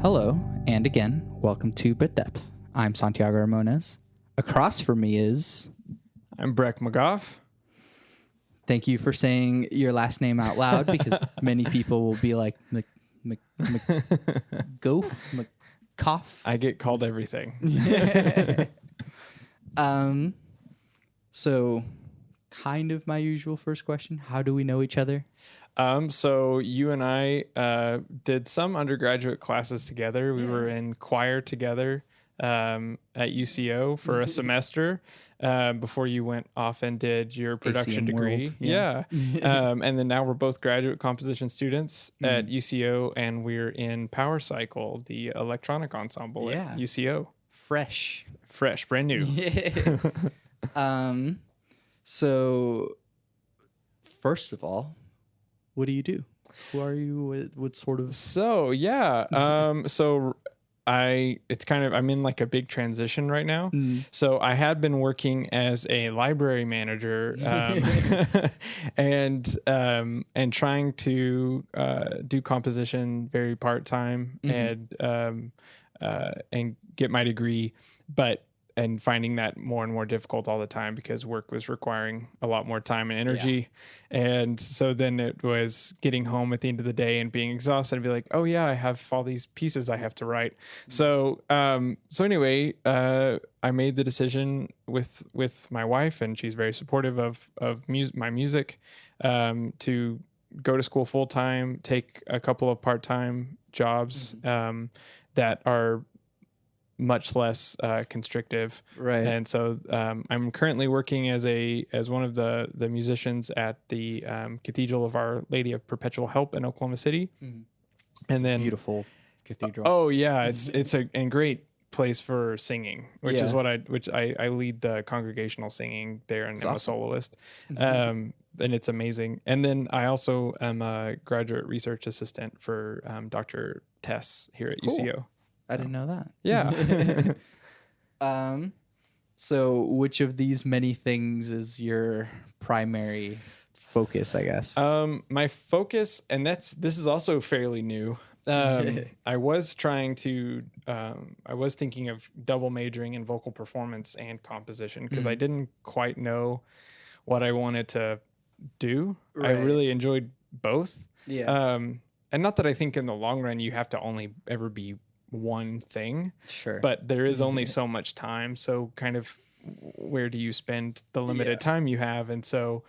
Hello, and again, welcome to Bit Depth. I'm Santiago Ramones. Across from me is... I'm Breck McGough. Thank you for saying your last name out loud, because many people will be like, McGough. I get called everything. So, kind of my usual first question. How do we know each other? So you and I did some undergraduate classes together. We were in choir together at UCO for a semester before you went off and did your production ACM degree. World. Yeah. And then now we're both graduate composition students at UCO, and we're in Power Cycle, the electronic ensemble at UCO. Fresh, brand new. So, first of all, what do you do? Who are you? What sort of... So, yeah. I'm in like a big transition right now. So I had been working as a library manager, and trying to do composition very part-time and get my degree, and finding that more and more difficult all the time because work was requiring a lot more time and energy. And so then it was getting home at the end of the day and being exhausted and be like, oh yeah, I have all these pieces I have to write. So anyway, I made the decision with my wife, and she's very supportive of my music, to go to school full time, take a couple of part-time jobs, that are much less constrictive, right? And so I'm currently working as one of the musicians at the Cathedral of Our Lady of Perpetual Help in Oklahoma City, and then beautiful cathedral. Oh yeah, it's a great place for singing, which is what I lead the congregational singing there, and I'm a soloist, and it's amazing. And then I also am a graduate research assistant for Dr. Tess here at UCO. I didn't know that. Yeah. So which of these many things is your primary focus, I guess? My focus, and this is also fairly new. I was thinking of double majoring in vocal performance and composition because I didn't quite know what I wanted to do. Right. I really enjoyed both. Yeah. And not that I think in the long run you have to only ever be one thing, sure, but there is only so much time, so kind of where do you spend the limited time you have? And so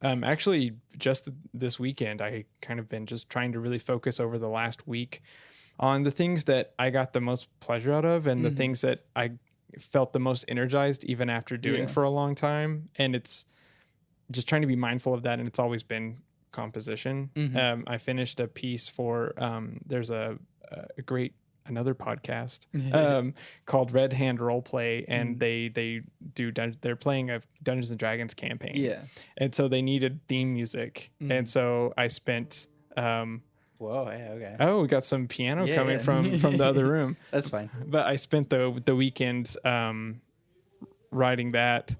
actually just this weekend I kind of been just trying to really focus over the last week on the things that I got the most pleasure out of, and the things that I felt the most energized even after doing for a long time. And it's just trying to be mindful of that, and it's always been composition. I finished a piece for there's a great another podcast called Red Hand Roleplay, and they're playing a Dungeons and Dragons campaign, and so they needed theme music, and so I spent whoa, okay, we got some piano coming from the other room. That's fine. But I spent the weekend writing that,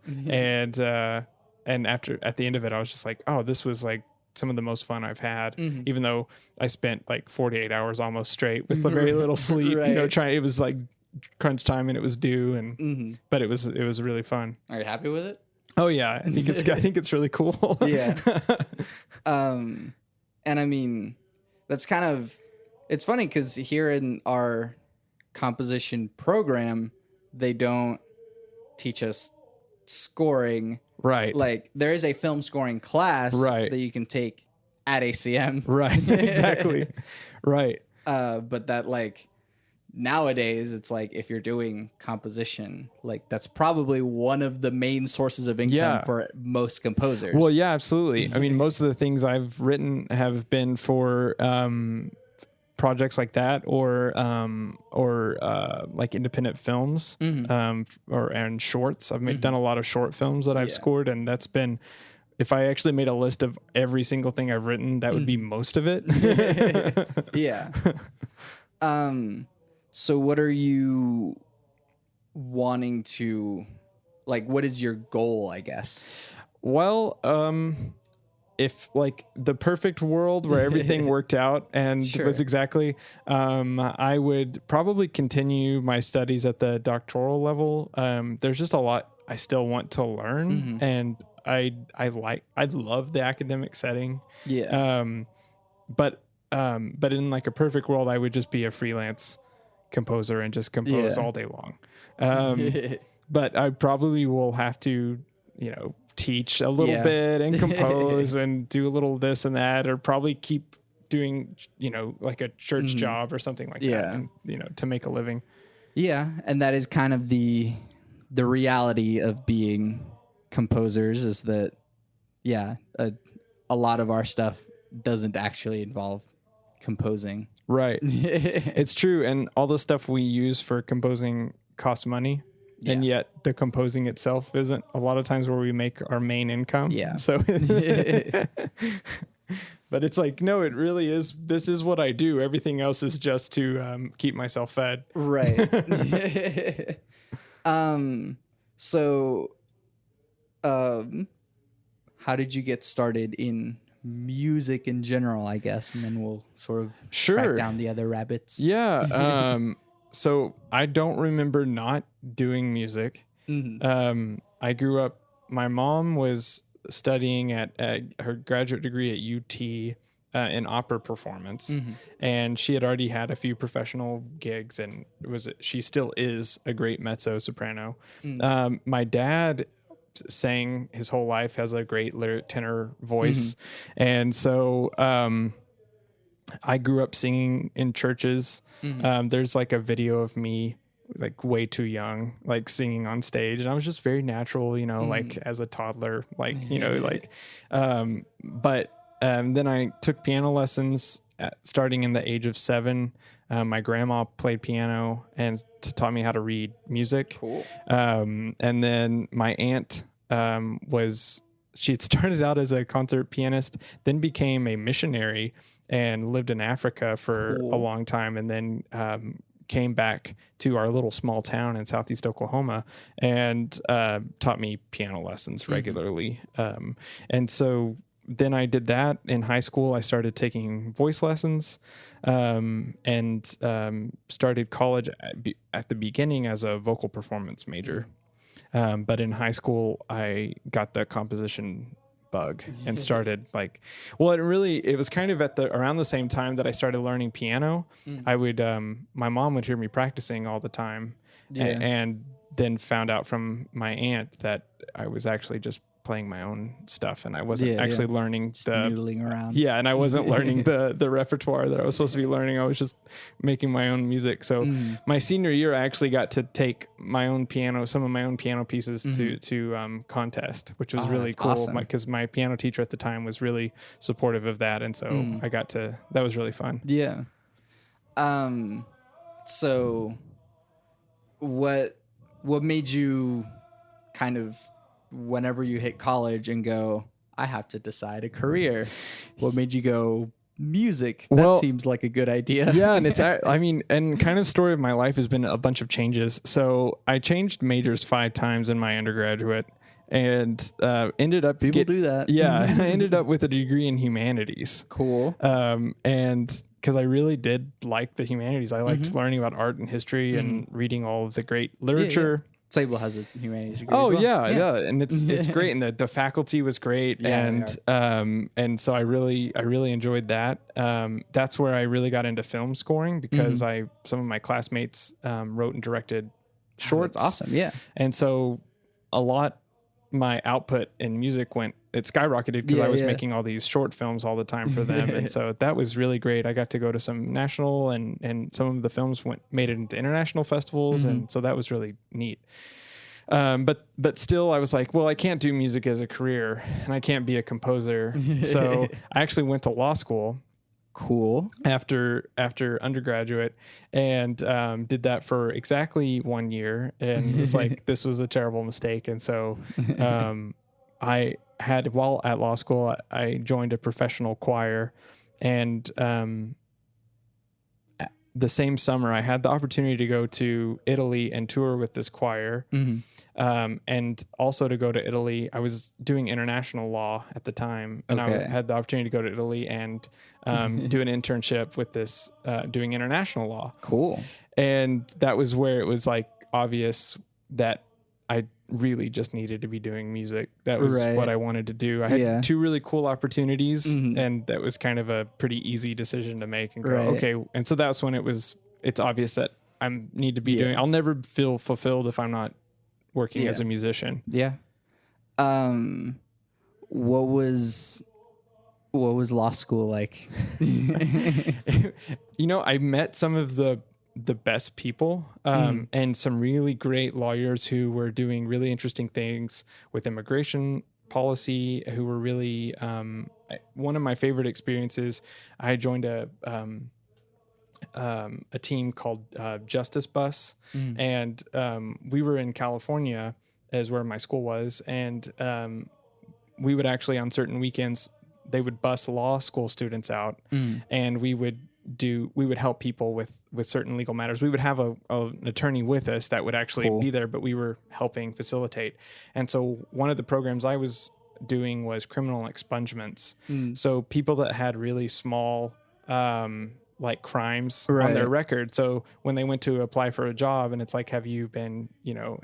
and after at the end of it I was just like, oh, this was like some of the most fun I've had, even though I spent like 48 hours almost straight with very little sleep, right. It was like crunch time and it was due, and but it was really fun. Are you happy with it? Oh yeah, I think it's really cool. Yeah. And I mean, that's kind of, it's funny because here in our composition program, they don't teach us scoring. Right. Like there is a film scoring class that you can take at ACM. Right. Exactly. Right. But that, like, nowadays it's like if you're doing composition, like that's probably one of the main sources of income for most composers. Well, yeah, absolutely. I mean, most of the things I've written have been for projects like that, or like independent films, and shorts. I've done a lot of short films that I've scored, and that's been, if I actually made a list of every single thing I've written, that would be most of it. Yeah. So what are you wanting to, like, what is your goal, I guess? Well, if like the perfect world where everything worked out and was exactly, I would probably continue my studies at the doctoral level. There's just a lot I still want to learn, and I love the academic setting. Yeah. But in like a perfect world, I would just be a freelance composer and just compose all day long. But I probably will have to, teach a little bit and compose and do a little this and that, or probably keep doing, like a church job or something like that, and, to make a living. Yeah. And that is kind of the reality of being composers, is that, a lot of our stuff doesn't actually involve composing. Right. It's true. And all the stuff we use for composing costs money. And yet the composing itself isn't a lot of times where we make our main income. Yeah. So, but it's like, no, it really is. This is what I do. Everything else is just to keep myself fed. Right. How did you get started in music in general, I guess? And then we'll sort of track down the other rabbits. Yeah. So I don't remember not doing music. I grew up, my mom was studying at her graduate degree at UT in opera performance, and she had already had a few professional gigs, and she still is a great mezzo soprano. My dad sang his whole life, has a great lyric tenor voice, and so I grew up singing in churches. There's like a video of me like way too young, like singing on stage, and I was just very natural, like as a toddler, like, but then I took piano lessons starting in the age of 7. My grandma played piano and taught me how to read music. Cool. And then my aunt she had started out as a concert pianist, then became a missionary and lived in Africa for a long time, and then came back to our little small town in southeast Oklahoma and taught me piano lessons regularly. And so then I did that in high school. I started taking voice lessons and started college at the beginning as a vocal performance major. But in high school, I got the composition bug and started it was kind of around the same time that I started learning piano. I would, my mom would hear me practicing all the time and then found out from my aunt that I was actually just playing my own stuff, and I wasn't actually learning just noodling around. Yeah, and I wasn't learning the repertoire that I was supposed to be learning. I was just making my own music. So my senior year, I actually got to take some of my own piano pieces to contest, which was really cool because my piano teacher at the time was really supportive of that, and so that was really fun. Yeah. So what made you kind of, whenever you hit college and go, I have to decide a career, what made you go music? That seems like a good idea. Yeah. And and kind of story of my life has been a bunch of changes. So I changed majors 5 times in my undergraduate and ended up do that. Yeah. And I ended up with a degree in humanities. Cool. And because I really did like the humanities. I liked learning about art and history and reading all of the great literature. Sable has a humanities degree. Oh, yeah, and it's great, and the faculty was great, and so I really enjoyed that. That's where I really got into film scoring because some of my classmates wrote and directed shorts. That's awesome, yeah. And so my output in music skyrocketed because I was making all these short films all the time for them. And so that was really great. I got to go to some national and some of the films made it into international festivals. And so that was really neat. But still I was like, well, I can't do music as a career and I can't be a composer. So I actually went to law school. Cool. After undergraduate and did that for exactly 1 year and was like, this was a terrible mistake. And so while at law school, I joined a professional choir and the same summer, I had the opportunity to go to Italy and tour with this choir. And also to go to Italy. I was doing international law at the time, and I had the opportunity to go to Italy and do an internship with this doing international law. Cool. And that was where it was like obvious that I really just needed to be doing music. That was what I wanted to do. I had two really cool opportunities, and that was kind of a pretty easy decision to make and go, okay. And so that's when it's obvious that I need to be doing, I'll never feel fulfilled if I'm not working as a musician. Yeah. What was law school like? I met some of the best people and some really great lawyers who were doing really interesting things with immigration policy, who were really one of my favorite experiences. I joined a team called Justice Bus, and we were in California, is where my school was, and we would actually on certain weekends they would bus law school students out, and we would help people with certain legal matters. We would have an attorney with us that would actually be there, but we were helping facilitate. And so one of the programs I was doing was criminal expungements. So people that had really small like crimes on their record. So when they went to apply for a job and it's like, have you been,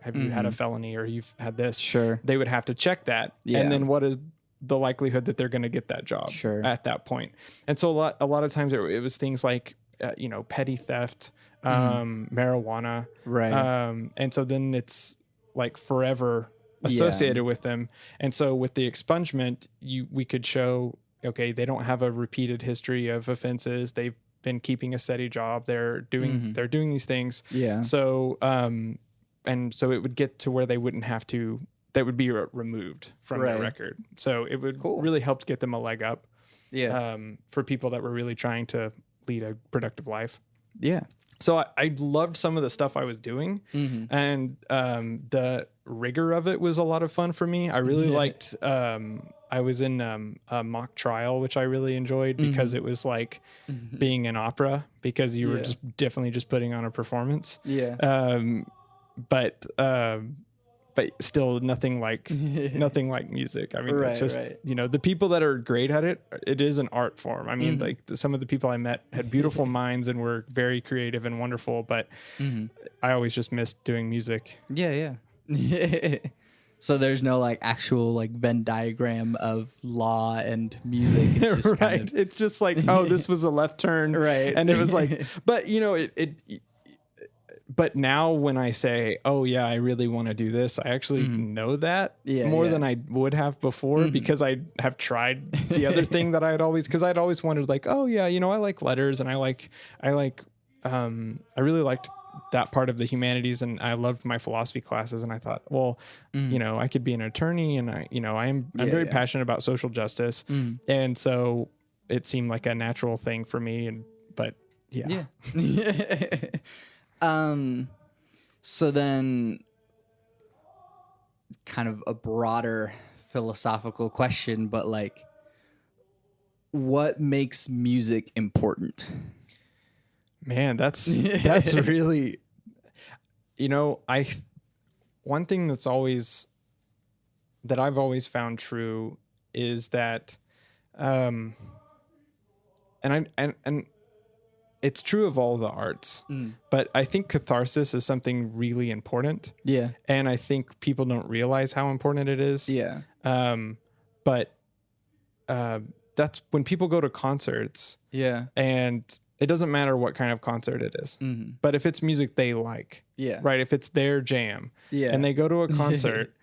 have you had a felony or you've had this? Sure. They would have to check that. Yeah. And then what is the likelihood that they're going to get that job at that point? And so a lot of times it was things like, petty theft, marijuana. Right. And so then it's like forever associated with them. And so with the expungement, we could show, okay, they don't have a repeated history of offenses. They've been keeping a steady job. They're doing these things. Yeah. So, and so it would get to where they wouldn't have to, that would be removed from the record. So it would really help get them a leg up. Yeah. For people that were really trying to lead a productive life. Yeah. So I loved some of the stuff I was doing, and the rigor of it was a lot of fun for me. I really liked, I was in a mock trial, which I really enjoyed because it was like being an opera, because you were definitely just putting on a performance. Yeah. But still nothing like music. I mean, it's just, the people that are great at it, it is an art form. I mean, like some of the people I met had beautiful minds and were very creative and wonderful, but I always just missed doing music. Yeah. Yeah. So there's no like actual like Venn diagram of law and music. It's just kind of... It's just like, oh, this was a left turn. Right. And it was like, but but now when I say, oh yeah, I really want to do this, I actually know that more than I would have before, because I have tried the other thing that I'd always wondered, like, oh yeah, I like letters and I really liked that part of the humanities, and I loved my philosophy classes, and I thought, well, I could be an attorney, and I'm very passionate about social justice, and so it seemed like a natural thing for me, but yeah. So then kind of a broader philosophical question, but like, what makes music important? Man, that's really, one thing that I've always found true is that, and it's true of all the arts, but I think catharsis is something really important. Yeah. And I think people don't realize how important it is. Yeah. But that's when people go to concerts. Yeah. And it doesn't matter what kind of concert it is, but if it's music they like, right? If it's their jam, and they go to a concert,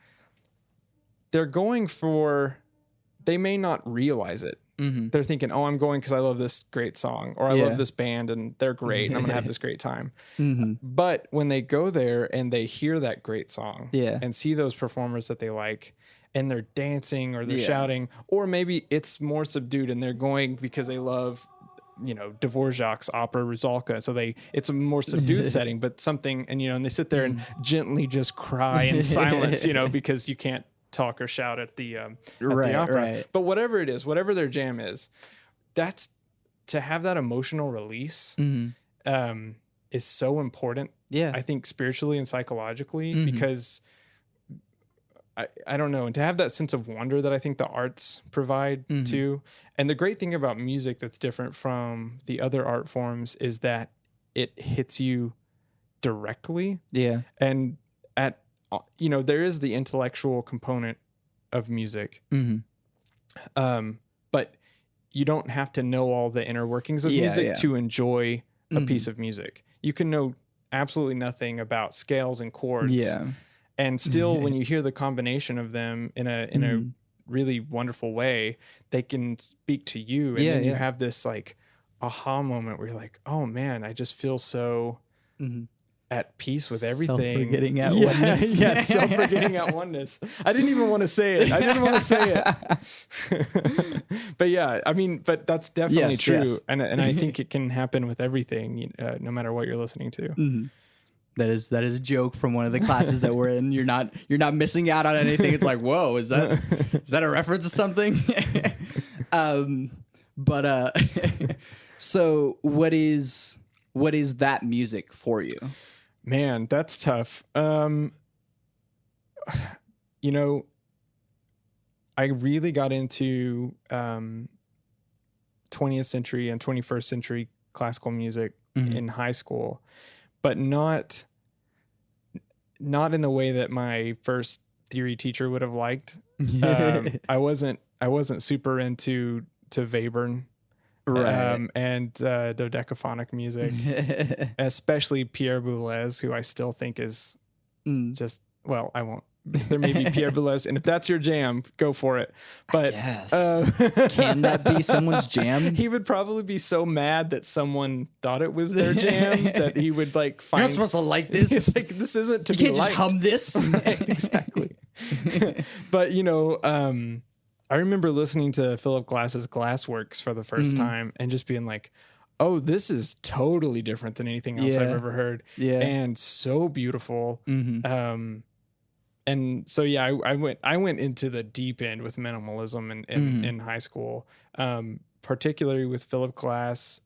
they may not realize it. They're thinking, oh, I'm going because I love this great song, or I love this band and they're great and I'm going to have this great time. But when they go there and they hear that great song and see those performers that they like, and they're dancing or they're shouting, or maybe it's more subdued and they're going because they love, Dvorak's opera Rusalka. So it's a more subdued setting, but something, and they sit there and gently just cry in silence, because you can't talk or shout at the opera. Right. But whatever it is, whatever their jam is, that's to have that emotional release. is so important. Yeah. I think spiritually and psychologically, because I don't know, and to have that sense of wonder that I think the arts provide too. And the great thing about music that's different from the other art forms is that it hits you directly. Yeah. And there is the intellectual component of music. But you don't have to know all the inner workings of music to enjoy a piece of music. You can know absolutely nothing about scales and chords. Yeah. And still, when you hear the combination of them in a really wonderful way, they can speak to you. And then you have this like aha moment where you're like, oh man, I just feel so at peace with everything. Self-forgetting at oneness. Yeah, self-forgetting at oneness. I didn't even want to say it. But yeah, I mean, but that's definitely true. Yes. And I think it can happen with everything, no matter what you're listening to. That is a joke from one of the classes that we're in. You're not missing out on anything. It's like, whoa, is that a reference to something? So what is that music for you? Man, that's tough. I really got into 20th century and 21st century classical music in high school, but not in the way that my first theory teacher would have liked. I wasn't super into Webern. Right. And dodecaphonic music, especially Pierre Boulez, who I still think is just, well, I won't. There may be Pierre Boulez, and if that's your jam, go for it. But yes. Can that be someone's jam? He would probably be so mad that someone thought it was their jam that he would like find. You're not supposed to like this. It's like, this isn't to you be can't liked. just hum this. Right, exactly. But I remember listening to Philip Glass's Glassworks for the first time and just being like, oh, this is totally different than anything else I've ever heard. Yeah. And so beautiful. And so, yeah, I went into the deep end with minimalism in high school, particularly with Philip Glass,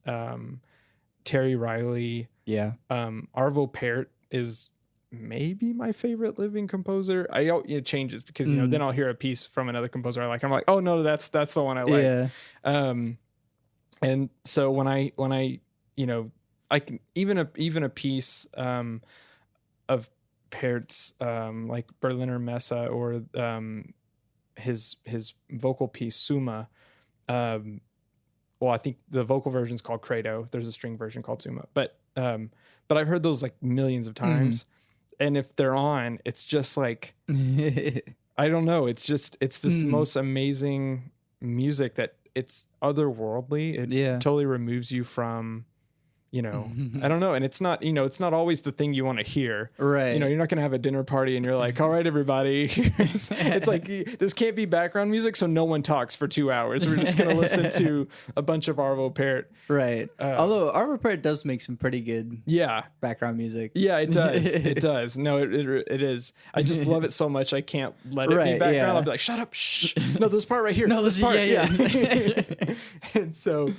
Terry Riley. Yeah. Arvo Pärt is maybe my favorite living composer. It changes because then I'll hear a piece from another composer I like. I'm like, oh no, that's the one I like. Yeah. And so when I I can even a piece of Pärt's like Berliner Messe or his vocal piece Summa. Well, I think the vocal version is called Credo. There's a string version called Summa, but I've heard those like millions of times. And if they're on, it's just like, I don't know. It's this most amazing music that it's otherworldly. It totally removes you from, I don't know. And it's not, it's not always the thing you want to hear. Right. You're not going to have a dinner party and you're like, all right, everybody. It's like, this can't be background music, so no one talks for 2 hours. We're just going to listen to a bunch of Arvo Pärt. Right. Although Arvo Pärt does make some pretty good background music. Yeah, it does. It does. No, it is. I just love it so much. I can't let it be background. Yeah. I'll be like, shut up. Shh. No, this part right here. No, this part. Yeah. And so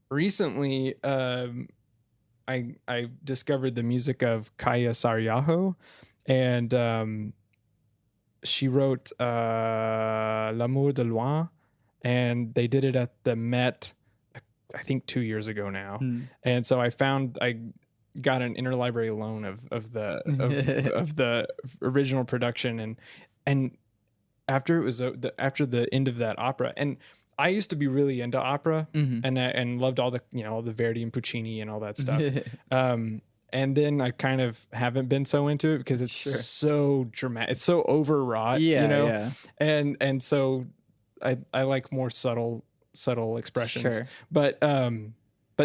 recently, I discovered the music of Kaya Saryaho, and she wrote L'amour de loin, and they did it at the Met, I think 2 years ago now. And so I got an interlibrary loan of the original production, and after the end of that opera, and I used to be really into opera and loved all the all the Verdi and Puccini and all that stuff. And then I kind of haven't been so into it because it's so dramatic. It's so overwrought, And so I like more subtle expressions. Sure. But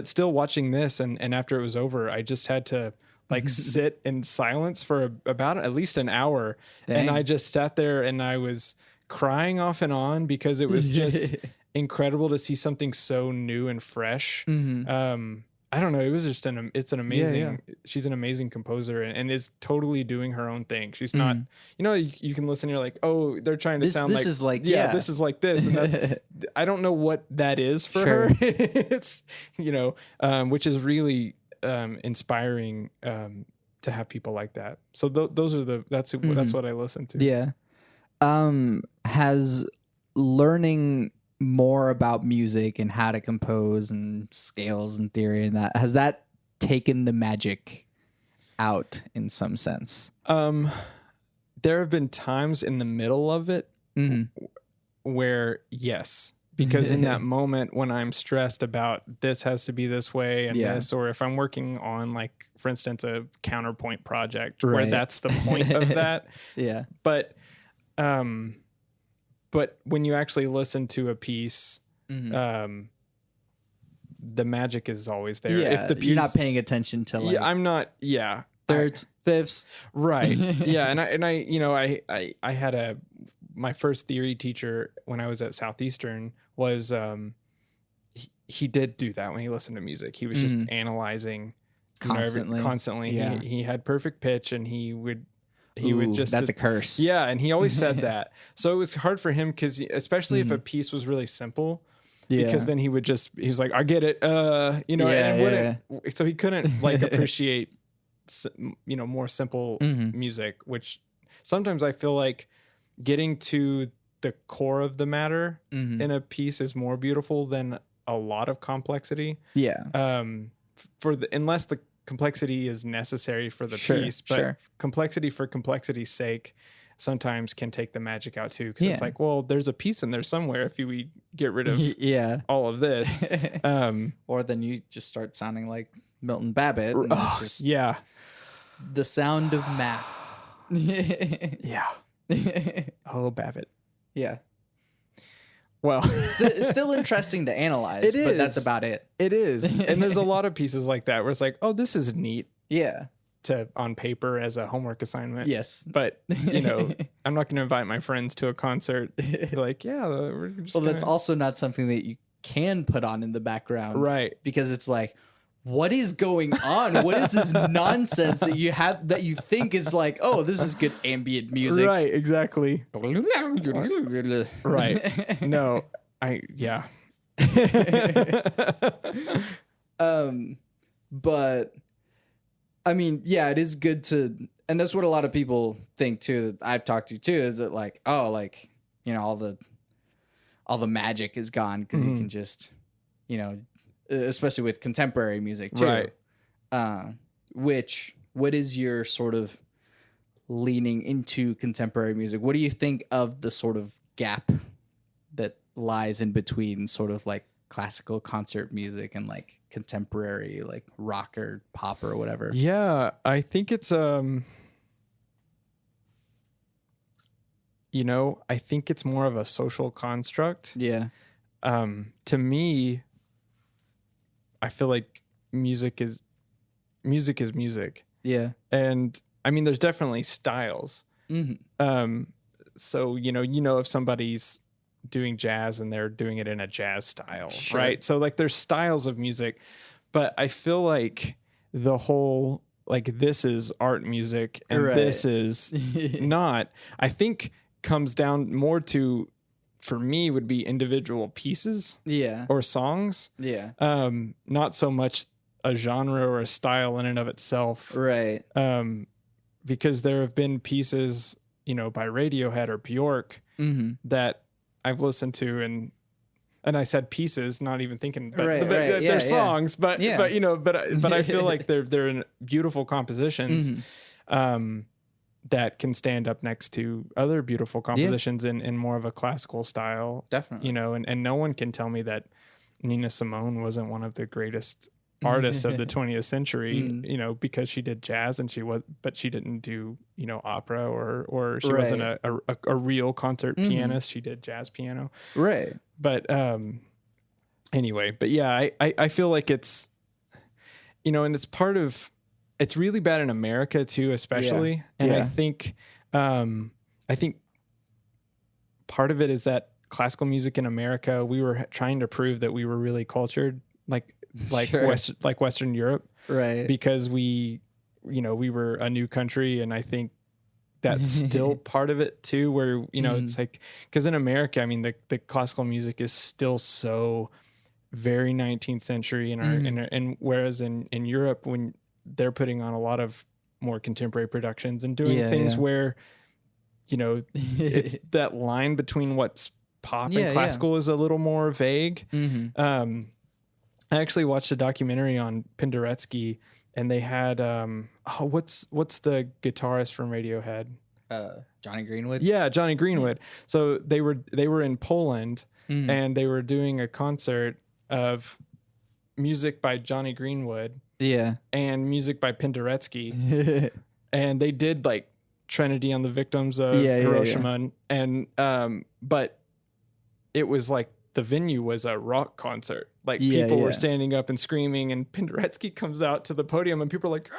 still watching this and after it was over, I just had to like sit in silence for about at least an hour. Dang. And I just sat there and I was crying off and on because it was just incredible to see something so new and fresh. I don't know. It was just it's an amazing, she's an amazing composer and is totally doing her own thing. She's not, you can listen, you're like, oh, they're trying to sound this is like, this is like this. And that's, I don't know what that is for her. It's, which is really inspiring to have people like that. So those are that's what I listen to. Yeah. Has learning more about music and how to compose and scales and theory and that, has that taken the magic out in some sense? There have been times in the middle of it where yes, because in that moment when I'm stressed about this has to be this way and this, or if I'm working on, like, for instance, a counterpoint project where that's the point of that. Yeah. But when you actually listen to a piece, the magic is always there. Yeah. If the piece, you're not paying attention to, like, I'm not. Yeah. Thirds, fifths. Right. Yeah. And I had my first theory teacher when I was at Southeastern was, he did do that when he listened to music. He was just analyzing constantly. Yeah. He had perfect pitch, and he would just, that's a curse. Yeah. And he always said that. So it was hard for him because, especially if a piece was really simple, because then he was like, I get it. So he couldn't, like, appreciate, more simple music, which sometimes I feel like getting to the core of the matter in a piece is more beautiful than a lot of complexity. Yeah. Unless the complexity is necessary for the piece, but complexity for complexity's sake sometimes can take the magic out too. Cause it's like, well, there's a piece in there somewhere if we get rid of all of this. Or then you just start sounding like Milton Babbitt. And it's just the sound of math. Yeah. Oh, Babbitt. Yeah. Well, it's still interesting to analyze, but that's about it. It is. And there's a lot of pieces like that where it's like, oh, this is neat. Yeah. On paper as a homework assignment. Yes. But, I'm not going to invite my friends to a concert. Like, yeah, we're just that's also not something that you can put on in the background. Right. Because it's like, what is going on? What is this nonsense that you have that you think is like, oh, this is good ambient music? Right, exactly. Right. No, but I mean, yeah, it is good to, and that's what a lot of people think too, that I've talked to too, is that like, oh, like, all the magic is gone because you can just, especially with contemporary music too. Right. What is your sort of leaning into contemporary music? What do you think of the sort of gap that lies in between sort of like classical concert music and like contemporary, like rock or pop or whatever? Yeah, I think it's I think it's more of a social construct. Yeah. To me, I feel like music is music. Yeah. And I mean, there's definitely styles. So, if somebody's doing jazz and they're doing it in a jazz style, right? So like there's styles of music, but I feel like the whole, like, this is art music and this is not, I think comes down more to, for me, would be individual pieces or songs. Yeah. Not so much a genre or a style in and of itself. Right. Because there have been pieces, by Radiohead or Bjork that I've listened to, and I said pieces, not even thinking they're songs, but I feel like they're beautiful compositions that can stand up next to other beautiful compositions in more of a classical style. Definitely. And no one can tell me that Nina Simone wasn't one of the greatest artists of the 20th century, because she did jazz but she didn't do, opera or she wasn't a real concert pianist. She did jazz piano. Right. But, anyway, but yeah, I feel like it's, and it's it's really bad in America too, especially. Yeah. And I think part of it is that classical music in America, we were trying to prove that we were really cultured, like Western Europe, right? Because we were a new country, and I think that's still part of it too. Where it's like, because in America, I mean, the classical music is still so very 19th century and whereas in Europe, when they're putting on a lot of more contemporary productions and doing things where, you know, it's that line between what's pop and classical is a little more vague. I actually watched a documentary on Penderecki, and they had what's the guitarist from Radiohead? Johnny Greenwood. Yeah, Johnny Greenwood. So they were in Poland, and they were doing a concert of music by Johnny Greenwood. Yeah. And music by Penderecki. And they did like Trinity on the Victims of Hiroshima. And but it was like the venue was a rock concert. Like people were standing up and screaming, and Penderecki comes out to the podium and people are like,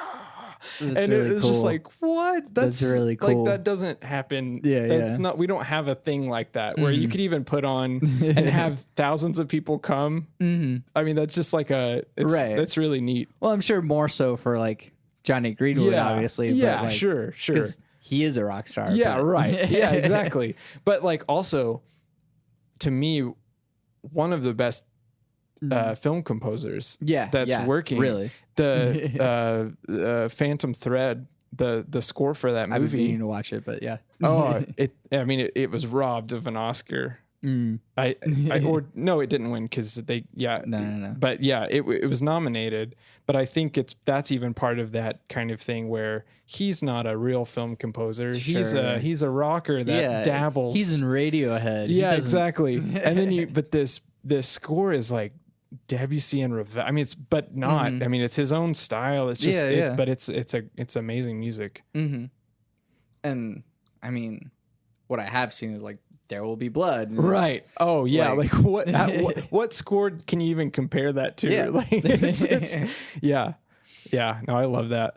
and really it was just like, what? That's really cool. Like that doesn't happen. That's not, we don't have a thing like that where you could even put on and have thousands of people come. I mean, that's just like that's really neat. Well, I'm sure more so for like Johnny Greenwood, obviously. Yeah, but like, sure. He is a rock star. Yeah, right. Yeah, exactly. But like also, to me, one of the best film composers that's working. Really. The Phantom Thread, the score for that movie. I've been meaning to watch it, but yeah. It was robbed of an Oscar. No, it didn't win because No. But yeah, it was nominated. But I think that's even part of that kind of thing where he's not a real film composer. Sure. He's a rocker that dabbles. He's in Radiohead. Yeah, exactly. And then but this score is like Debussy and Ravel. I mean, but not. I mean, it's his own style. It's just, but it's amazing music. And I mean, what I have seen is like There Will Be Blood. Right. Oh yeah. Like what score can you even compare that to? Yeah. Like, yeah. No, I love that.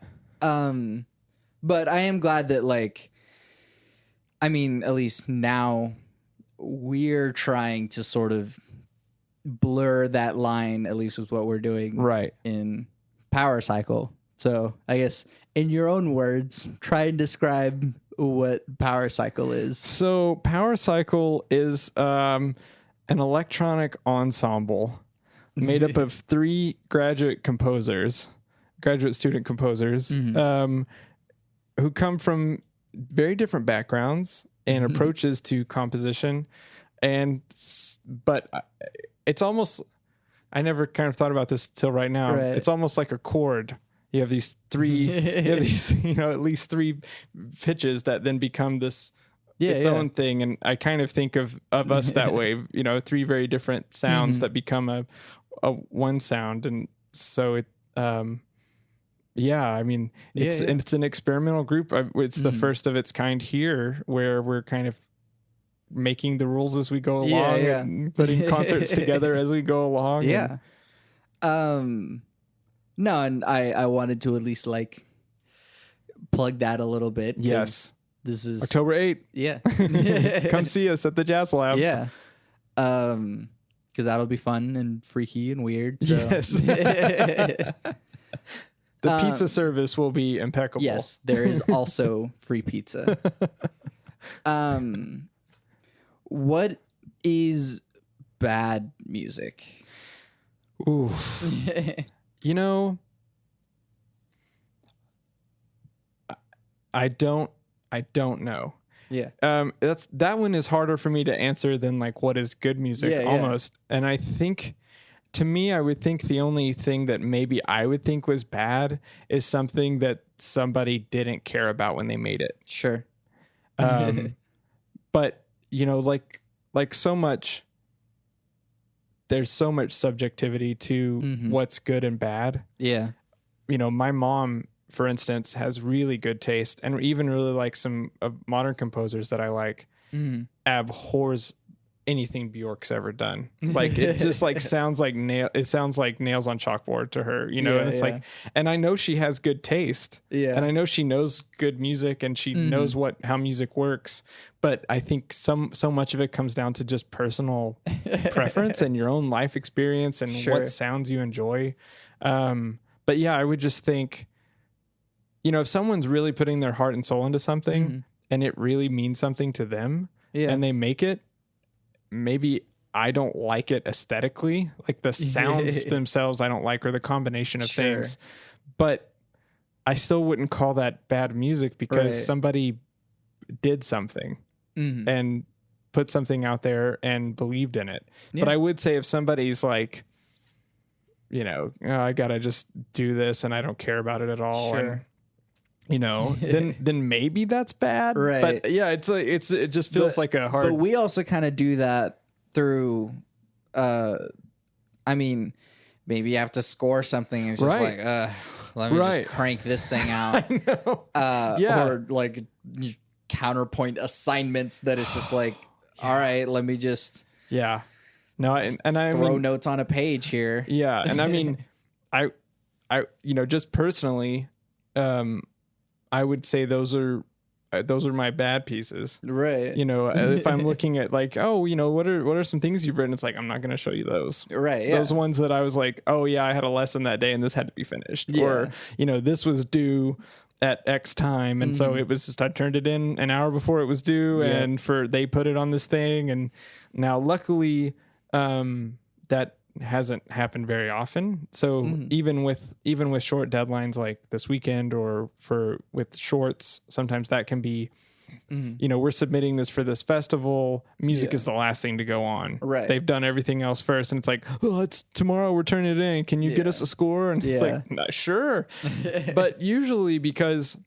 But I am glad that like, I mean, at least now we're trying to sort of blur that line, at least with what we're doing in Power Cycle. So I guess in your own words, try and describe what Power Cycle is. So Power Cycle is an electronic ensemble made up of 3 graduate student composers, who come from very different backgrounds and approaches to composition. But it's almost, I never kind of thought about this till right now. Right. It's almost like a chord. You have these 3, at least 3 pitches that then become its own thing. And I kind of think of us that way, 3 very different sounds that become a one sound. And so it, I mean, it's an experimental group. It's the first of its kind here, where we're kind of making the rules as we go along and putting concerts together as we go along. Yeah. No, and I wanted to at least like plug that a little bit. Yes. This is October 8th. Yeah. Come see us at the Jazz Lab. Yeah. Because that'll be fun and freaky and weird. So. Yes. The pizza service will be impeccable. Yes. There is also free pizza. What is bad music? Ooh. I don't know. Yeah. That one is harder for me to answer than like what is good music almost. And I think, to me, I would think the only thing that maybe I would think was bad is something that somebody didn't care about when they made it. Sure. But like so much, there's so much subjectivity to what's good and bad. Yeah. My mom, for instance, has really good taste, and even really like some modern composers that I like, abhors anything Bjork's ever done. Like it just like sounds like nails on chalkboard to her, and it's like, and I know she has good taste, and I know she knows good music, and she knows how music works, but I think so much of it comes down to just personal preference and your own life experience and what sounds you enjoy. But yeah, I would just think, if someone's really putting their heart and soul into something and it really means something to them and they make it, maybe I don't like it aesthetically, like the sounds themselves I don't like, or the combination of things, but I still wouldn't call that bad music because somebody did something and put something out there and believed in it. But I would say if somebody's like, you know, oh, I gotta just do this and I don't care about it at all, and you know, then maybe that's bad. Right. But yeah, it just feels like a hard. But we also kind of do that through, I mean, maybe you have to score something and it's just like, let me just crank this thing out. I know. Or like counterpoint assignments that it's just like, all right, let me just no, and I throw mean, notes on a page here. Yeah, and I mean, I you know, just personally, I would say those are my bad pieces. Right. You know, if I'm looking at like, oh, you know, what are some things you've written? It's like, I'm not going to show you those. Right. Yeah. Those ones that I was like, oh yeah, I had a lesson that day and this had to be finished. Or, you know, this was due at X time. And so it was just, I turned it in an hour before it was due and they put it on this thing. And now luckily, that hasn't happened very often. So even with short deadlines like this weekend or with shorts, sometimes that can be, you know, we're submitting this for this festival. Music is the last thing to go on. Right. They've done everything else first. And it's like, oh, it's tomorrow. We're turning it in. Can you get us a score? And it's like, nah, sure. But usually because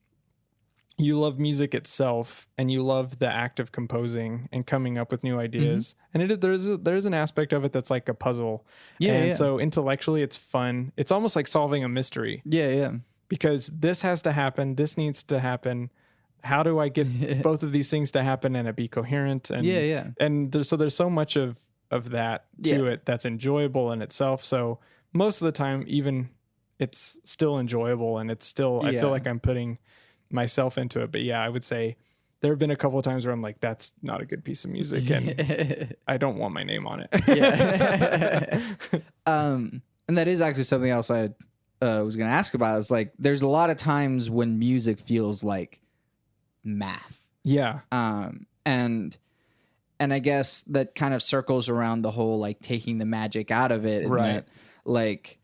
you love music itself and you love the act of composing and coming up with new ideas. And there's an aspect of it that's like a puzzle. So intellectually it's fun. It's almost like solving a mystery. Because this has to happen. This needs to happen. How do I get both of these things to happen and it be coherent? And and there's so much of that to it that's enjoyable in itself. So most of the time, even it's still enjoyable and it's still, I feel like I'm putting myself into it. But yeah, I would say there have been a couple of times where I'm like, that's not a good piece of music and I don't want my name on it. And that is actually something else I was going to ask about. Is like, there's a lot of times when music feels like math. And I guess that kind of circles around the whole, like, taking the magic out of it. And that, like,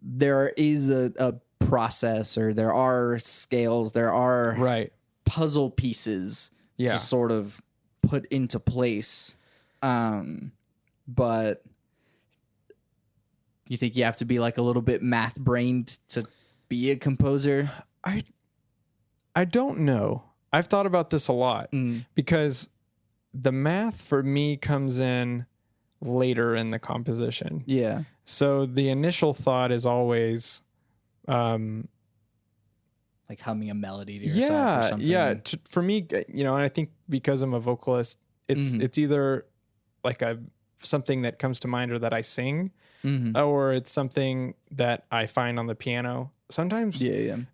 there is a process, or there are scales, there are puzzle pieces to sort of put into place. But you think you have to be like a little bit math brained to be a composer? I don't know. I've thought about this a lot because the math for me comes in later in the composition. So the initial thought is always like humming a melody to yourself or something. For me, you know, and I think because I'm a vocalist, it's either like something that comes to mind or that I sing, or it's something that I find on the piano. Sometimes,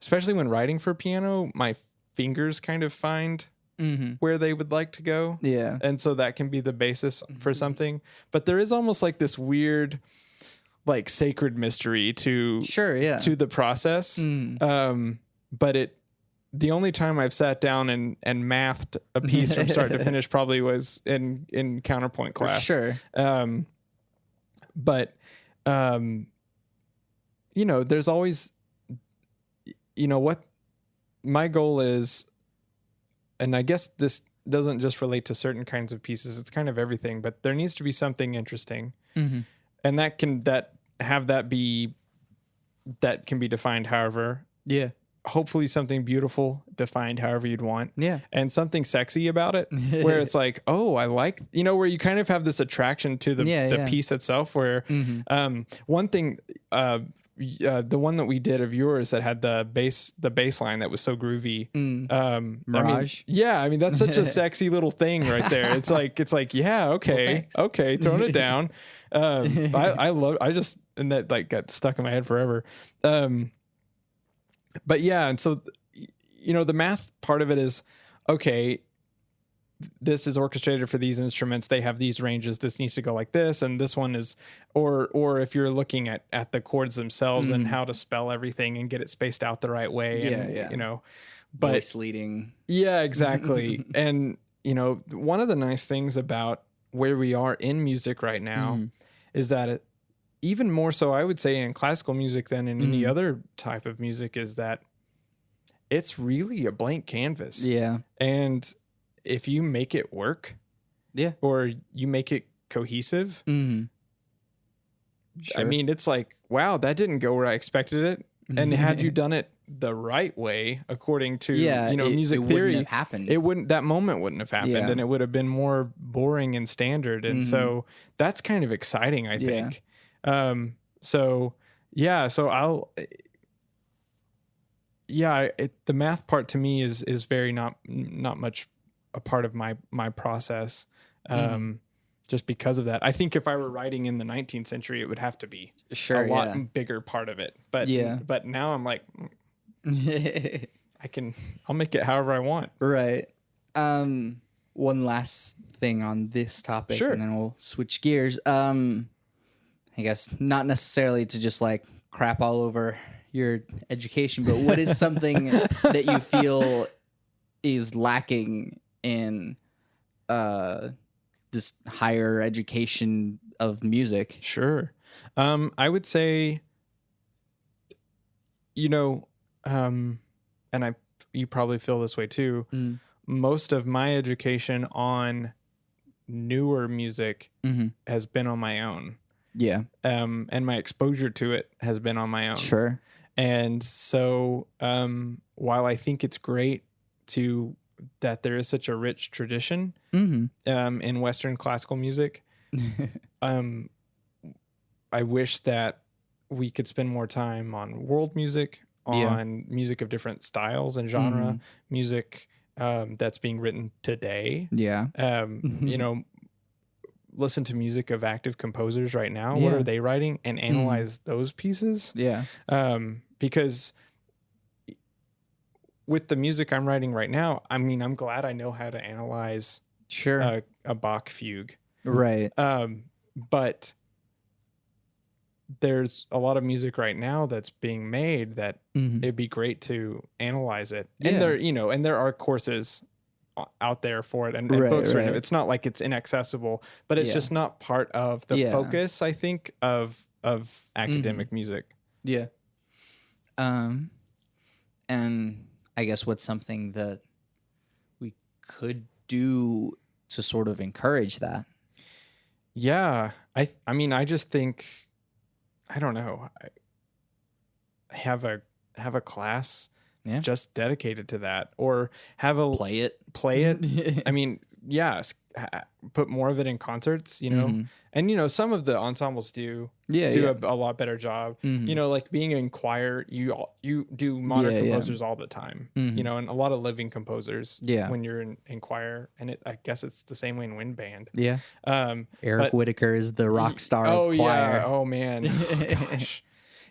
especially when writing for piano, my fingers kind of find where they would like to go. And so that can be the basis for something. But there is almost like this weird, like, sacred mystery to the process. But the only time I've sat down and mathed a piece from start to finish probably was in counterpoint class. But you know, there's always, you know, what my goal is, and I guess this doesn't just relate to certain kinds of pieces, it's kind of everything, but there needs to be something interesting. And that can be defined however. Hopefully something beautiful, defined however you'd want. And something sexy about it, where it's like, oh, I like, you know, where you kind of have this attraction to the piece itself, where one thing, the one that we did of yours that had the bass line that was so groovy. Mirage. I mean, that's such a sexy little thing right there. It's like, okay, throwing it down. I just, and that like got stuck in my head forever. But yeah, and so, you know, the math part of it is, okay, this is orchestrated for these instruments. They have these ranges. This needs to go like this. And this one is, or if you're looking at the chords themselves and how to spell everything and get it spaced out the right way. You know, but voice leading. Yeah, exactly. And, you know, one of the nice things about where we are in music right now is that even more so, I would say, in classical music than in any other type of music, is that it's really a blank canvas. Yeah. And if you make it work, or you make it cohesive, Sure. I mean, it's like, wow, that didn't go where I expected it. And had you done it the right way, according to music theory, wouldn't have happened. that moment wouldn't have happened, and it would have been more boring and standard. And so that's kind of exciting, I think. The math part to me is very not much a part of my process. Just because of that. I think if I were writing in the 19th century, it would have to be a lot bigger part of it. But now I'm like, I'll make it however I want. Right. One last thing on this topic, and then we'll switch gears. I guess not necessarily to just like crap all over your education, but what is something that you feel is lacking in this higher education of music? Sure. I would say, and you probably feel this way too. Most of my education on newer music has been on my own. Yeah. And my exposure to it has been on my own. Sure. And so, while I think it's great that there is such a rich tradition in Western classical music, I wish that we could spend more time on world music, on music of different styles and genre, music that's being written today. Yeah. Listen to music of active composers right now. What are they writing? And analyze those pieces. Yeah. Because with the music I'm writing right now, I mean, I'm glad I know how to analyze a Bach fugue. Right. But there's a lot of music right now that's being made that it'd be great to analyze it. And there are courses out there for it and books. Right. It's not like it's inaccessible, but it's just not part of the focus, I think, of academic music. Yeah. And I guess what's something that we could do to sort of encourage that? Yeah. I mean, I just think, I don't know, I have a class just dedicated to that, or have a play it. I mean, put more of it in concerts, and some of the ensembles do a lot better job. Like being in choir, you do modern composers all the time, and a lot of living composers when you're in choir, and I guess it's the same way in wind band. Eric Whitaker is the rock star of choir. Oh man. Oh, gosh.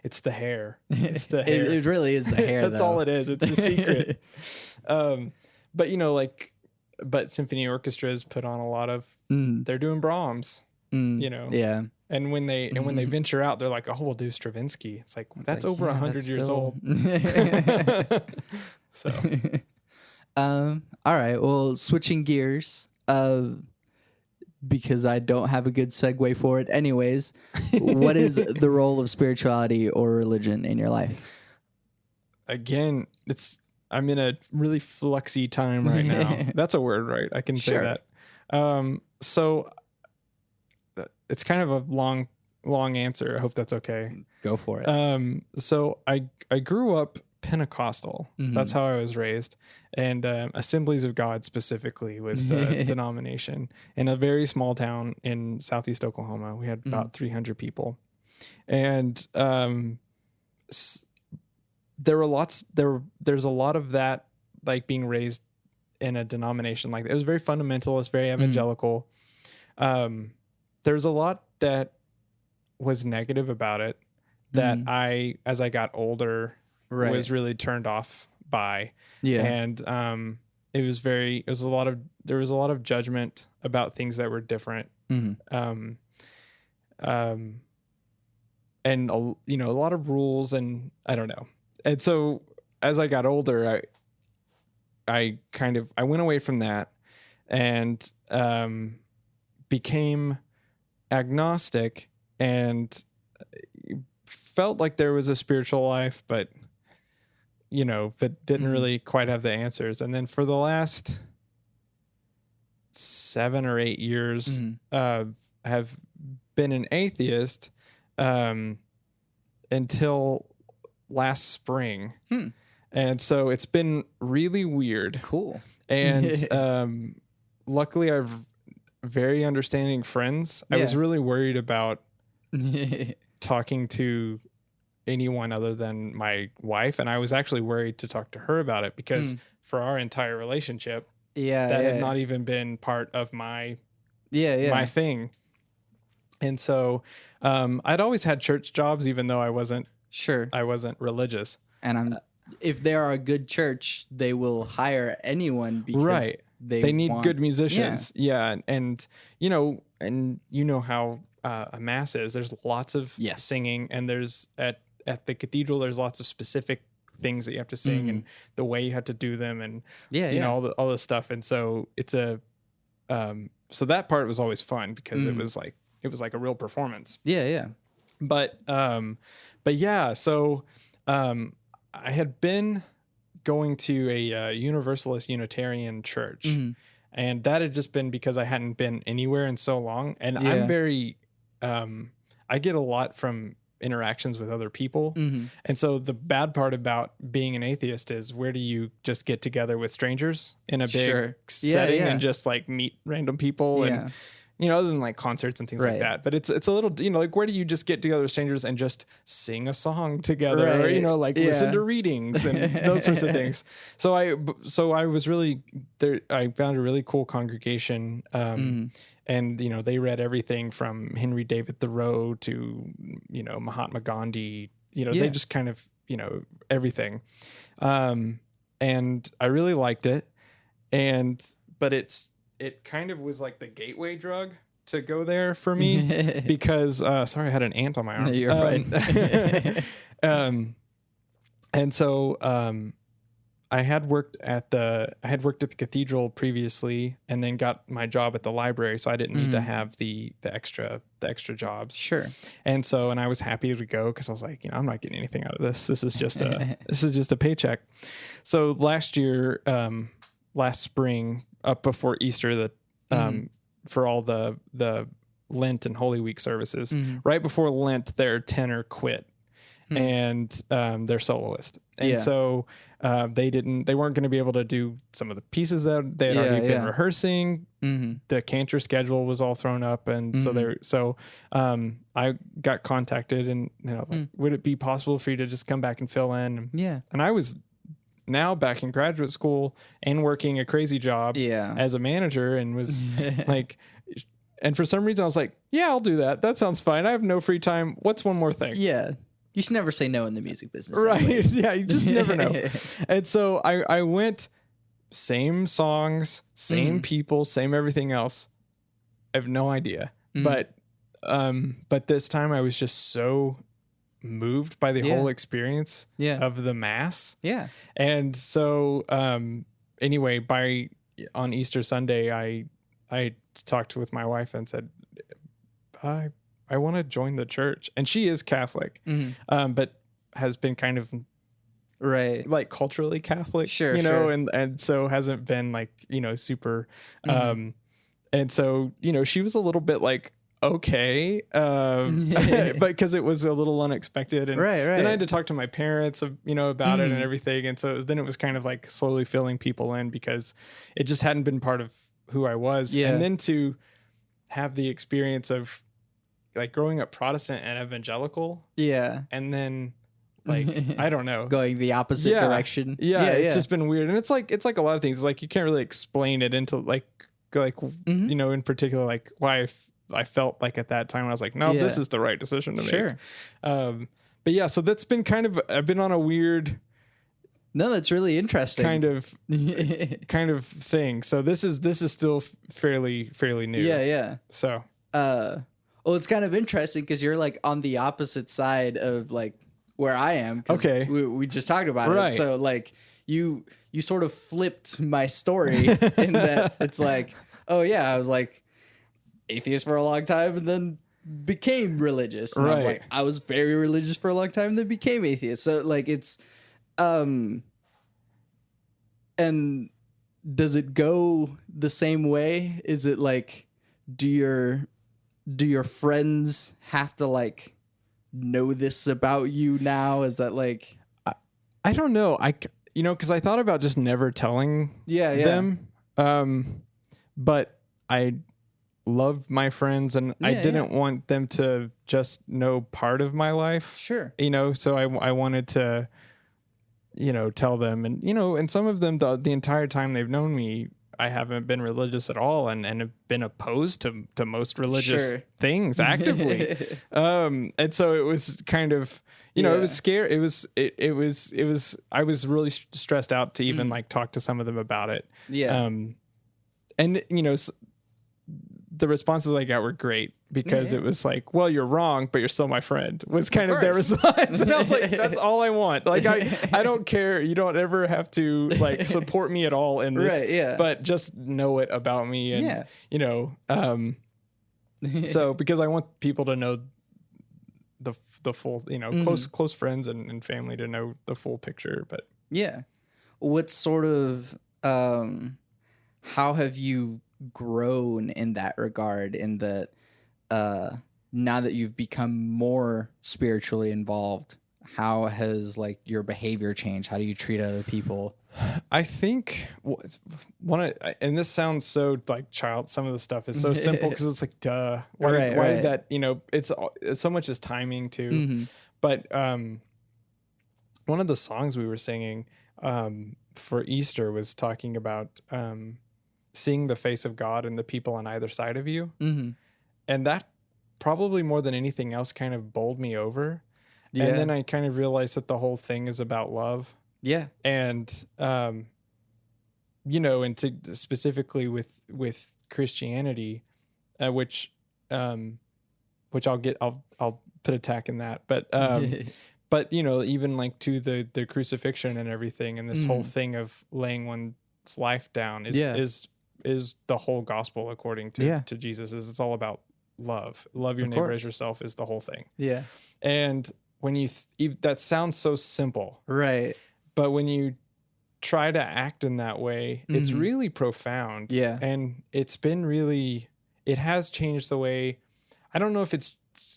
It's the hair. It's the hair. It really is the hair. That's all it is. It's a secret. But symphony orchestras put on a lot of. They're doing Brahms. Yeah. And when they venture out, they're like, oh, we'll do Stravinsky. It's like that's over 100 years old. So. All right. Well, switching gears. Because I don't have a good segue for it. Anyways, what is the role of spirituality or religion in your life? Again, I'm in a really fluxy time right now. That's a word, right? I can say that. So it's kind of a long answer. I hope that's okay. Go for it. So I grew up Pentecostal. That's how I was raised. And Assemblies of God specifically was the denomination. In a very small town in southeast Oklahoma, we had about 300 people. And there's a lot of that, like being raised in a denomination like that. It was very fundamentalist, very evangelical. There's a lot that was negative about it that as I got older, was really turned off by. And there was a lot of judgment about things that were different. And a lot of rules, and I don't know. And so as I got older, I went away from that, and became agnostic and felt like there was a spiritual life, but didn't really quite have the answers. And then for the last 7 or 8 years, have been an atheist until last spring. And so it's been really weird. Cool. And luckily I have very understanding friends. I was really worried about talking to anyone other than my wife, and I was actually worried to talk to her about it because for our entire relationship, that had not even been part of my my thing. And so I'd always had church jobs, even though I wasn't religious. And if they are a good church, they will hire anyone because they need good musicians. And how a mass is. There's lots of singing, and there's at the cathedral, there's lots of specific things that you have to sing and the way you have to do them, and all this stuff. And so it's so that part was always fun because it was like a real performance. But so I had been going to a Universalist Unitarian church, and that had just been because I hadn't been anywhere in so long. And I'm very I get a lot from interactions with other people. And so the bad part about being an atheist is, where do you just get together with strangers in a big setting and just like meet random people and other than like concerts and things like that. But it's a little, like, where do you just get together with strangers and just sing a song together or, listen to readings and those sorts of things. So I was really there. I found a really cool congregation. And, they read everything from Henry David Thoreau to, Mahatma Gandhi, they just kind of, everything. And I really liked it. But it kind of was like the gateway drug to go there for me because, sorry, I had an ant on my arm. No, you're fine. And so, I had worked at the cathedral previously, and then got my job at the library, so I didn't need to have the extra jobs. Sure. And I was happy to go because I was like, I'm not getting anything out of this. This is just a paycheck. So last spring, up before Easter, for all the Lent and Holy Week services, right before Lent, their tenor quit. And their soloist, and so they weren't going to be able to do some of the pieces that they had already been rehearsing. The cantor schedule was all thrown up, and so I got contacted, and would it be possible for you to just come back and fill in? And I was now back in graduate school and working a crazy job as a manager, and was like. And for some reason I was like, yeah, I'll do that. That sounds fine. I have no free time. What's one more thing? You should never say no in the music business. Right. You just never know. And so I went, same songs, same people, same everything else. I have no idea. But this time I was just so moved by the whole experience of the mass. And so anyway, on Easter Sunday, I talked with my wife and said, I want to join the church. And she is Catholic, but has been kind of like culturally Catholic, and so hasn't been like, super. And so, she was a little bit like, okay, but because it was a little unexpected. And then I had to talk to my parents, about it and everything. And so then it was kind of like slowly filling people in because it just hadn't been part of who I was. And then to have the experience of like growing up Protestant and evangelical. And then like, I don't know, going the opposite direction. It's just been weird. And it's like a lot of things. It's like, you can't really explain it into like, in particular, like why I felt like at that time I was like, no, this is the right decision to make. But so that's been I've been on a weird, no, that's really interesting kind of thing. So this is still fairly new. So, well, it's kind of interesting because you're like on the opposite side of like where I am. Okay. We just talked about it. So like you sort of flipped my story in that it's like, oh yeah, I was like, atheist for a long time and then became religious. And I'm Right. like, I was very religious for a long time, then became atheist. So like it's, and does it go the same way? Is it like, do your friends have to like know this about you now? Is that like, I don't know. Because I thought about just never telling them. But I love my friends, and I didn't want them to just know part of my life. Sure. So I wanted to, tell them, and some of them the entire time they've known me, I haven't been religious at all, and have been opposed to most religious things actively. And so it was kind of, it was scary. It was, I was really stressed out to even like talk to some of them about it. Yeah. And the responses I got were great, because it was like, well, you're wrong, but you're still my friend, was kind of their response. And I was like, that's all I want. Like, I don't care. You don't ever have to like support me at all in this, but just know it about me. And, so because I want people to know the full, close friends and family to know the full picture. But what sort of, how have you grown in that regard, in that now that you've become more spiritually involved, how has like your behavior changed? How do you treat other people? I think and this sounds so like some of the stuff is so simple, because it's like, duh, why did that, it's so much is timing too. But one of the songs we were singing for Easter was talking about seeing the face of God and the people on either side of you. And that probably more than anything else kind of bowled me over. And then I kind of realized that the whole thing is about love. And, and specifically with Christianity, which I'll put a tack in that, but, but even like to the crucifixion and everything, and this whole thing of laying one's life down is the whole gospel according to Jesus. It's all about love your neighbor as yourself is the whole thing. And when that sounds so simple, right? But when you try to act in that way, it's really profound. And it's been it has changed the way, I don't know if it's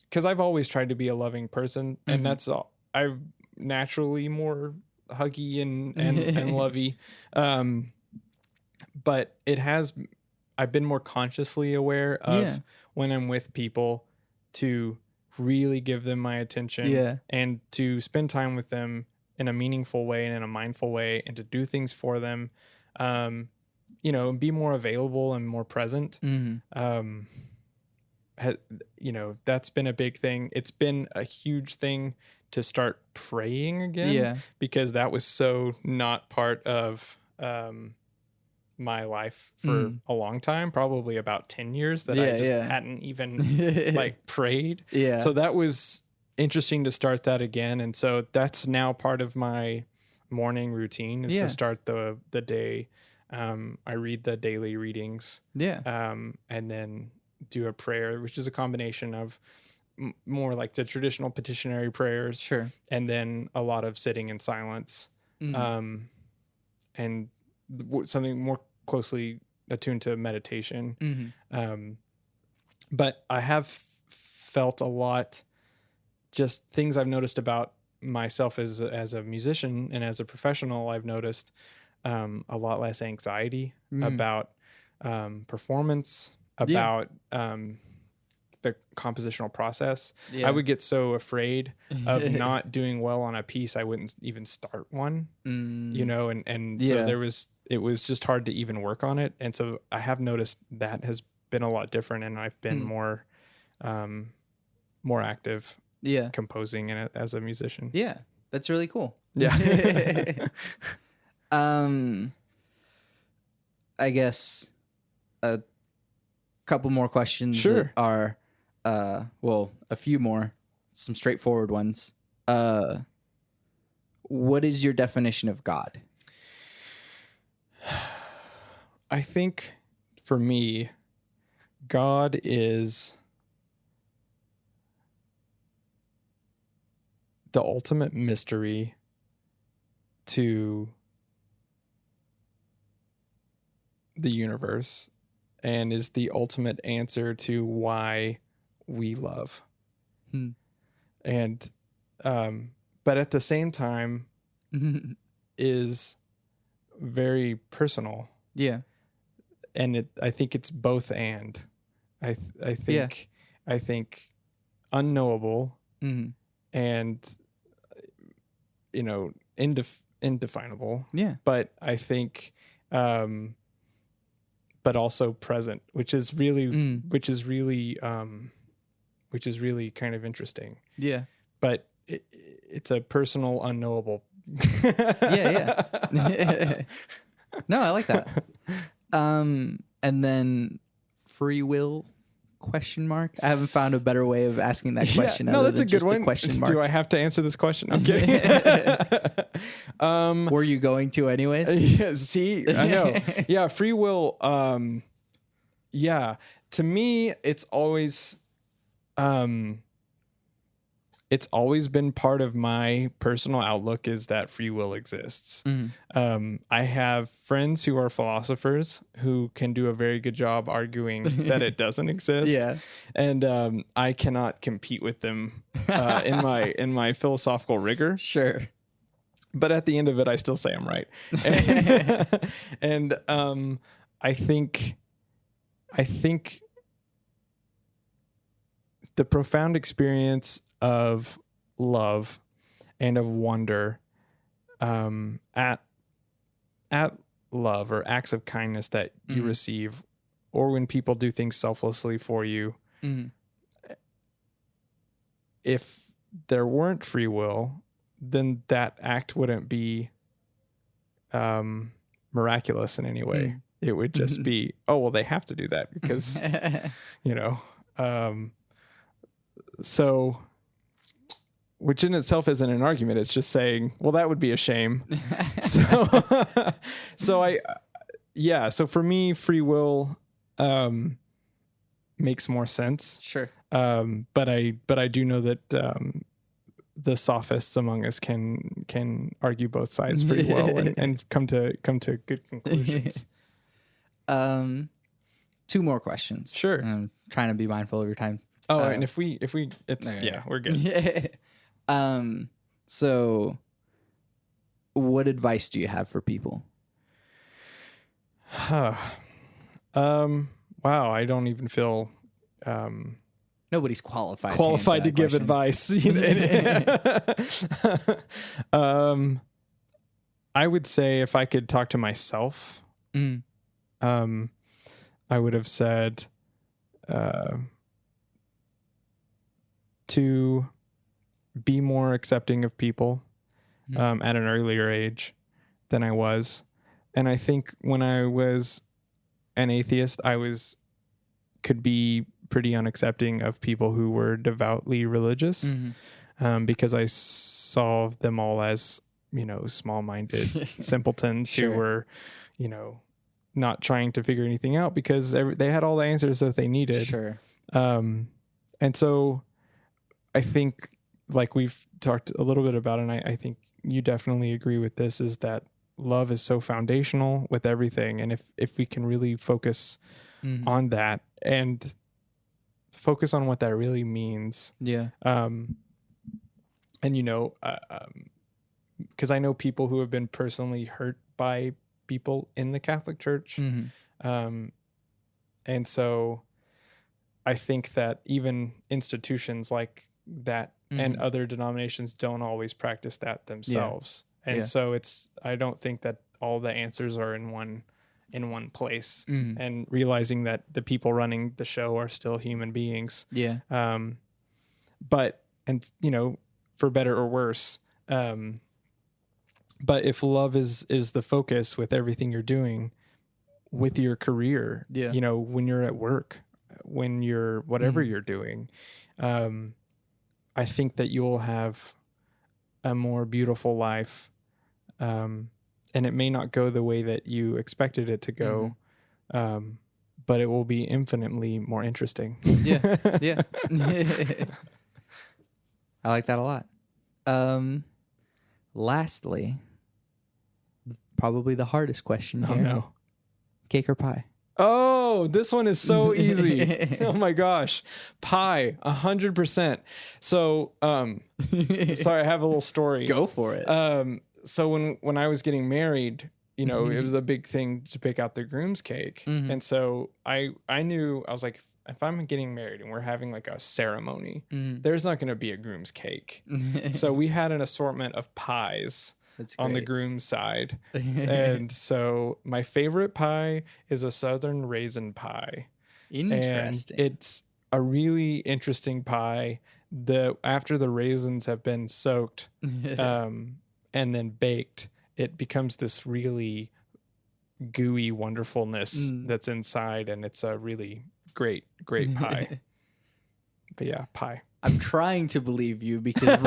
because I've always tried to be a loving person, and that's all. I'm naturally more huggy and lovey. But I've been more consciously aware of when I'm with people to really give them my attention and to spend time with them in a meaningful way and in a mindful way, and to do things for them, and be more available and more present. That's been a big thing. It's been a huge thing to start praying again, because that was so not part of, my life for a long time, probably about 10 years that I just hadn't even like prayed. So that was interesting to start that again. And so that's now part of my morning routine is to start the day. I read the daily readings, and then do a prayer, which is a combination of more like the traditional petitionary prayers, and then a lot of sitting in silence, and something more closely attuned to meditation. But I have felt a lot, just things I've noticed about myself as a musician and as a professional. I've noticed a lot less anxiety about performance, about the compositional process. I would get so afraid of not doing well on a piece, I wouldn't even start one, so it was just hard to even work on it. And so I have noticed that has been a lot different, and I've been more active composing in it as a musician. That's really cool. I guess a couple more questions that are a few more, some straightforward ones. What is your definition of God? I think for me, God is the ultimate mystery to the universe and is the ultimate answer to why we love. And but at the same time is very personal. Yeah. And I think it's both and. I think unknowable and indefinable. Yeah. But I think but also present, which is really kind of interesting. Yeah. But it's a personal unknowable. Yeah. No, I like that. And then free will ? I haven't found a better way of asking that question. No, that's a good one. Do I have to answer this question? I'm kidding. Were you going to anyways? Yeah, see, I know. Yeah, free will. To me, it's always been part of my personal outlook is that free will exists. I have friends who are philosophers who can do a very good job arguing that it doesn't exist. Yeah. And I cannot compete with them in my philosophical rigor. Sure. But at the end of it, I still say I'm right. And I think the profound experience of love and of wonder at love or acts of kindness that you receive, or when people do things selflessly for you. If there weren't free will, then that act wouldn't be miraculous in any way. It would just be, oh, well, they have to do that because, so, which in itself isn't an argument. It's just saying, well, that would be a shame. So for me, free will makes more sense. Sure. But I do know that the sophists among us can argue both sides pretty well and come to good conclusions. 2 more questions. Sure. I'm trying to be mindful of your time. Oh, and if we it's we're good. So what advice do you have for people? Wow, I don't even feel nobody's qualified to give advice. I would say if I could talk to myself, I would have said to be more accepting of people at an earlier age than I was. And I think when I was an atheist, could be pretty unaccepting of people who were devoutly religious, because I saw them all as, small-minded simpletons who were, not trying to figure anything out because they had all the answers that they needed. Sure. And so I think, like we've talked a little bit about, and I think you definitely agree with this, is that love is so foundational with everything. And if we can really focus on that and focus on what that really means. Yeah. And, because I know people who have been personally hurt by people in the Catholic Church. And so I think that even institutions like that and other denominations don't always practice that themselves. Yeah. And so I don't think that all the answers are in one place, and realizing that the people running the show are still human beings. Yeah. But for better or worse, but if love is the focus with everything you're doing, with your career, when you're at work, when you're whatever you're doing, I think that you'll have a more beautiful life. And it may not go the way that you expected it to go. but it will be infinitely more interesting. Yeah. Yeah. I like that a lot. Lastly, probably the hardest question here. Oh no. Cake or pie? Oh, this one is so easy. Oh my gosh. Pie, 100%. So, sorry, I have a little story. Go for it. So when I was getting married, you know, it was a big thing to pick out the groom's cake. And so I knew, I was like, if I'm getting married and we're having like a ceremony, there's not going to be a groom's cake. So we had an assortment of pies on the groom's side. And so my favorite pie is a southern raisin pie. Interesting. And it's a really interesting pie. After the raisins have been soaked and then baked, it becomes this really gooey wonderfulness that's inside, and it's a really great pie. But yeah, pie. I'm trying to believe you because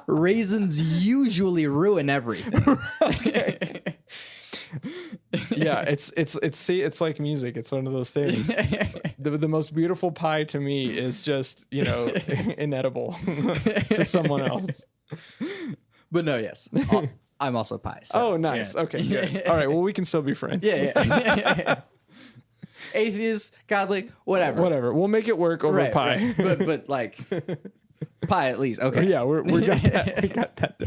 raisins usually ruin everything. Yeah, it's like music. It's one of those things. The most beautiful pie to me is just, you know, inedible to someone else. But no, yes. I'm also pie. So, oh, nice. Yeah. Okay, good. All right, well, we can still be friends. Yeah. Atheist, Catholic, whatever. Whatever. We'll make it work over pie. Right. But like pie at least. Okay. Yeah, we got that. We got that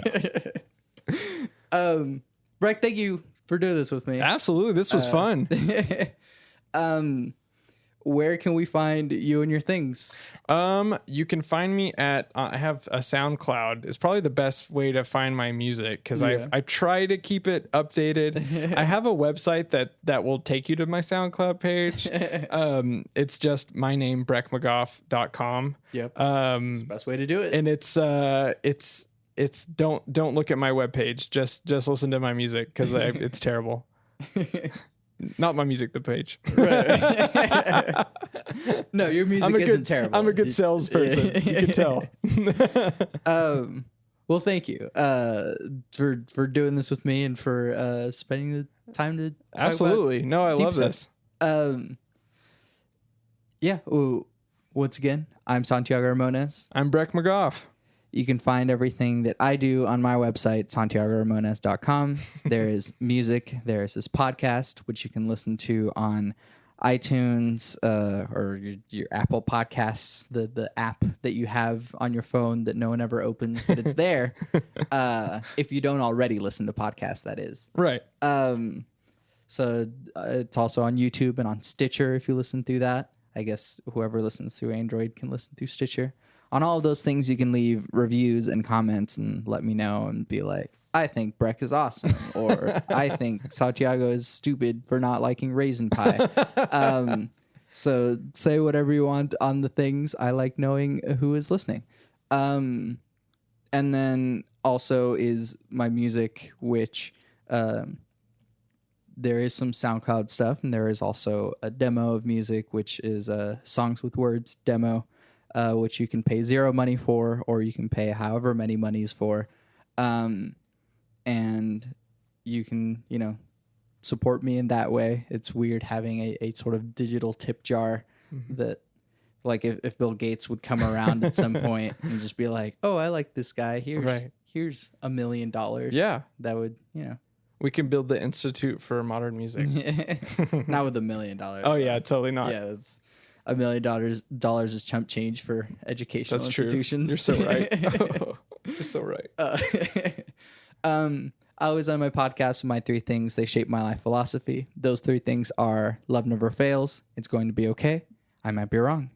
down. Breck, thank you for doing this with me. Absolutely. This was fun. Where can we find you and your things? You can find me at I have a SoundCloud. It's probably the best way to find my music because I try to keep it updated. I have a website that will take you to my SoundCloud page. It's just my name, breckmcgough.com. Yep. It's the best way to do it. And it's don't look at my webpage. Just listen to my music because it's terrible. Not my music, the page. Right. No, your music isn't terrible. I'm a good salesperson. You can tell. Well, thank you for doing this with me and for spending the time to Absolutely. No, I love this. Yeah. Once again, I'm Santiago Ramones. I'm Breck McGough. You can find everything that I do on my website, santiagoramones.com. There is music. There is this podcast, which you can listen to on iTunes or your Apple Podcasts, the app that you have on your phone that no one ever opens, but it's there. If you don't already listen to podcasts, that is. Right. So it's also on YouTube and on Stitcher if you listen through that. I guess whoever listens through Android can listen through Stitcher. On all of those things, you can leave reviews and comments and let me know and be like, I think Breck is awesome, or I think Santiago is stupid for not liking raisin pie. So say whatever you want on the things. I like knowing who is listening. And then also is my music, which there is some SoundCloud stuff, and there is also a demo of music, which is a Songs with Words demo. Which you can pay zero money for, or you can pay however many monies for. And you can, support me in that way. It's weird having a sort of digital tip jar that, like, if Bill Gates would come around at some point and just be like, oh, I like this guy. Here's $1 million. Yeah. That would, We can build the Institute for Modern Music. Not with $1 million. Oh, yeah, totally not. Yeah, that's $1 million is chump change for educational That's institutions. True. You're so right. You're so right. I always on my podcast with my 3 things. They shape my life philosophy. Those 3 things are love never fails. It's going to be okay. I might be wrong.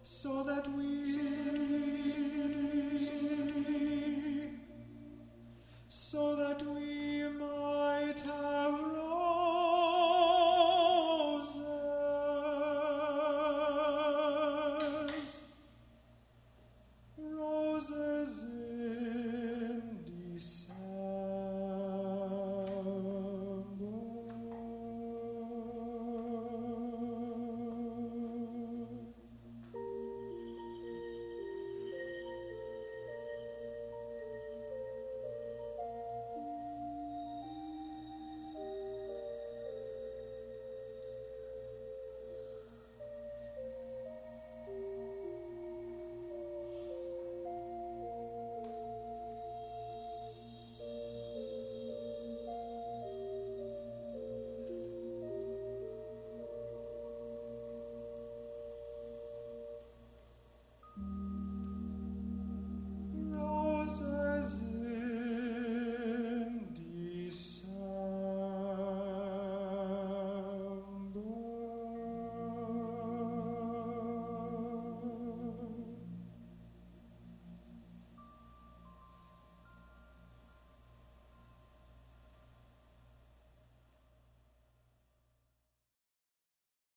So that we